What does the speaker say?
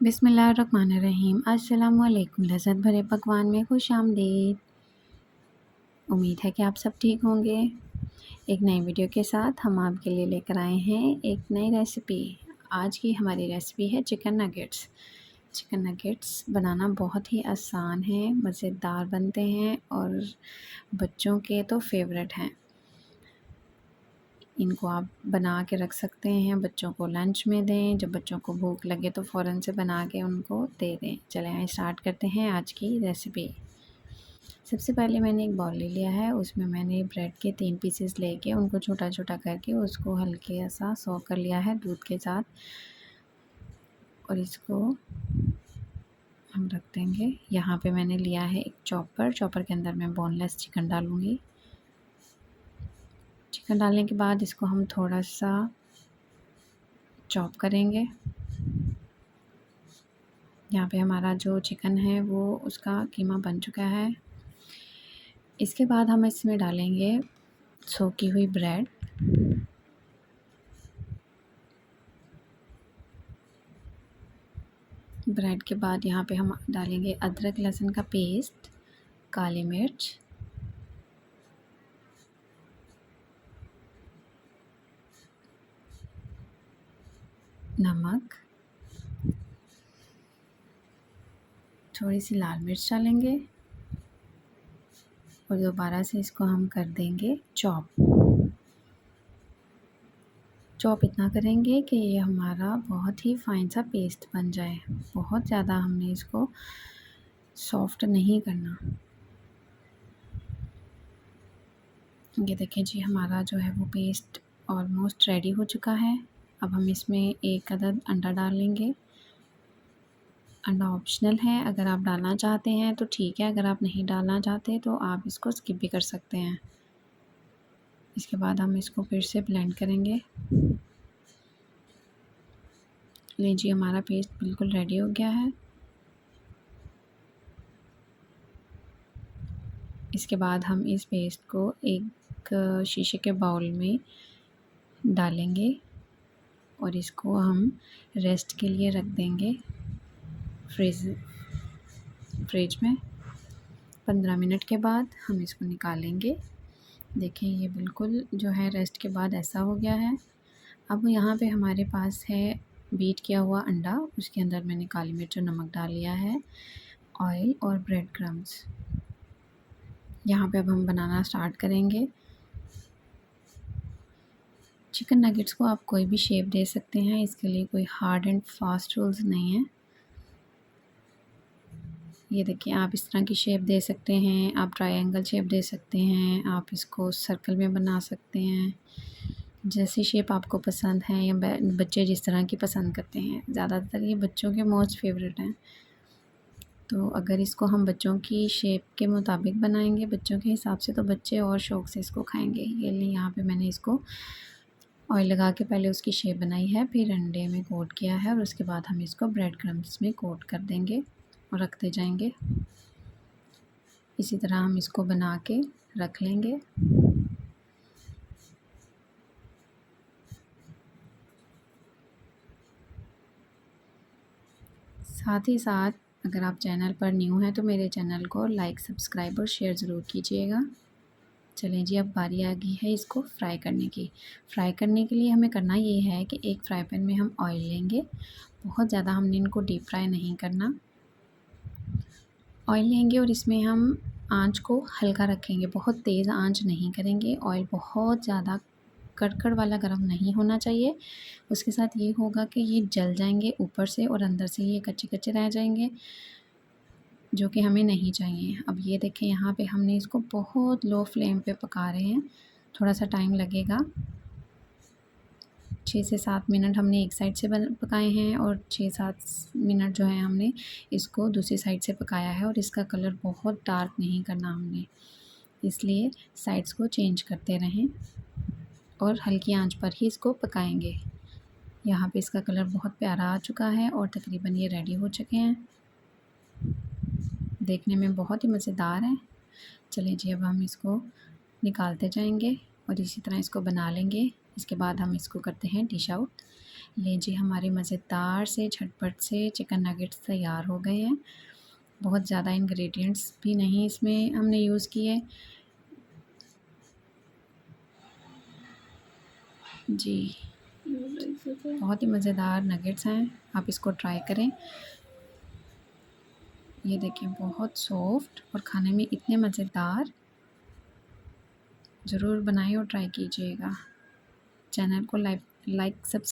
बिस्मिल्लाहिर्रहमानिर्रहीम। अस्सलामुअलैकुम। लज़्ज़त भरे पकवान में खुशामदीद। उम्मीद है कि आप सब ठीक होंगे। एक नई वीडियो के साथ हम आपके लिए लेकर आए हैं एक नई रेसिपी। आज की हमारी रेसिपी है चिकन नगेट्स। चिकन नगेट्स बनाना बहुत ही आसान है, मज़ेदार बनते हैं और बच्चों के तो फेवरेट हैं। इनको आप बना के रख सकते हैं, बच्चों को लंच में दें। जब बच्चों को भूख लगे तो फ़ौरन से बना के उनको दे दें। चलें आइए स्टार्ट करते हैं आज की रेसिपी। सबसे पहले मैंने एक बाउल ले लिया है, उसमें मैंने ब्रेड के 3 पीसेस लेके उनको छोटा छोटा करके उसको हल्के सा सॉक कर लिया है दूध के साथ, और इसको हम रख देंगे। यहाँ पे मैंने लिया है एक चॉपर के अंदर मैं बोनलेस चिकन डालूँगी। चिकन डालने के बाद इसको हम थोड़ा सा चॉप करेंगे। यहाँ पे हमारा जो चिकन है वो उसका कीमा बन चुका है। इसके बाद हम इसमें डालेंगे सोकी हुई ब्रेड। ब्रेड के बाद यहाँ पे हम डालेंगे अदरक लहसुन का पेस्ट, काली मिर्च, नमक, थोड़ी सी लाल मिर्च डालेंगे और दोबारा से इसको हम कर देंगे चॉप इतना करेंगे कि ये हमारा बहुत ही फाइन सा पेस्ट बन जाए। बहुत ज़्यादा हमने इसको सॉफ्ट नहीं करना। ये देखें जी, हमारा जो है वो पेस्ट ऑलमोस्ट रेडी हो चुका है। अब हम इसमें एक अदद अंडा डाल लेंगे। अंडा ऑप्शनल है, अगर आप डालना चाहते हैं तो ठीक है, अगर आप नहीं डालना चाहते तो आप इसको स्किप भी कर सकते हैं। इसके बाद हम इसको फिर से ब्लेंड करेंगे। लीजिए, हमारा पेस्ट बिल्कुल रेडी हो गया है। इसके बाद हम इस पेस्ट को एक शीशे के बाउल में डालेंगे और इसको हम रेस्ट के लिए रख देंगे फ्रिज में। 15 मिनट के बाद हम इसको निकालेंगे। देखें, ये बिल्कुल जो है रेस्ट के बाद ऐसा हो गया है। अब यहाँ पे हमारे पास है बीट किया हुआ अंडा, उसके अंदर मैंने काली मिर्च और नमक डाल लिया है, ऑयल और ब्रेड क्रम्स। यहाँ पे अब हम बनाना स्टार्ट करेंगे। चिकन नगेट्स को आप कोई भी शेप दे सकते हैं, इसके लिए कोई हार्ड एंड फास्ट रूल्स नहीं है। ये देखिए, आप इस तरह की शेप दे सकते हैं, आप ट्रायंगल शेप दे सकते हैं, आप इसको सर्कल में बना सकते हैं। जैसी शेप आपको पसंद है या बच्चे जिस तरह की पसंद करते हैं। ज़्यादातर ये बच्चों के मोस्ट फेवरेट हैं। तो अगर इसको हम बच्चों की शेप के मुताबिक बनाएंगे, बच्चों के हिसाब से, तो बच्चे और शौक़ से इसको खाएंगे। ये लिए यहाँ पे मैंने इसको ऑयल लगा के पहले उसकी शेप बनाई है, फिर अंडे में कोट किया है और उसके बाद हम इसको ब्रेड क्रम्स में कोट कर देंगे और रखते जाएंगे। इसी तरह हम इसको बना के रख लेंगे। साथ ही साथ अगर आप चैनल पर न्यू हैं तो मेरे चैनल को लाइक, सब्सक्राइब और शेयर ज़रूर कीजिएगा। चलें जी, अब बारी आ गई है इसको फ्राई करने की। फ्राई करने के लिए हमें करना ये है कि एक फ्राई पैन में हम ऑयल लेंगे। बहुत ज़्यादा हमने इनको डीप फ्राई नहीं करना। ऑयल लेंगे और इसमें हम आंच को हल्का रखेंगे, बहुत तेज़ आंच नहीं करेंगे। ऑयल बहुत ज़्यादा कड़कड़ वाला गर्म नहीं होना चाहिए। उसके साथ ये होगा कि ये जल जाएंगे ऊपर से और अंदर से ये कच्चे कच्चे रह जाएंगे, जो कि हमें नहीं चाहिए। अब ये देखें, यहाँ पे हमने इसको बहुत लो फ्लेम पे पका रहे हैं। थोड़ा सा टाइम लगेगा। 6 से 7 मिनट हमने एक साइड से पकाए हैं और 6-7 मिनट जो है हमने इसको दूसरी साइड से पकाया है। और इसका कलर बहुत डार्क नहीं करना हमने, इसलिए साइड्स को चेंज करते रहें और हल्की आंच पर ही इसको पकाएंगे। यहाँ पे इसका कलर बहुत प्यारा आ चुका है और तकरीबन ये रेडी हो चुके हैं। देखने में बहुत ही मज़ेदार है। चलिए जी, अब हम इसको निकालते जाएंगे और इसी तरह इसको बना लेंगे। इसके बाद हम इसको करते हैं डिश आउट। ये जी हमारे मज़ेदार से झटपट से चिकन नगेट्स तैयार हो गए हैं। बहुत ज़्यादा इंग्रेडिएंट्स भी नहीं इसमें हमने यूज़ किए। जी बहुत ही मज़ेदार नगेट्स हैं, आप इसको ट्राई करें। ये देखिए बहुत सॉफ्ट और खाने में इतने मज़ेदार, ज़रूर बनाएं और ट्राई कीजिएगा। चैनल को लाइक सब्सक्राइब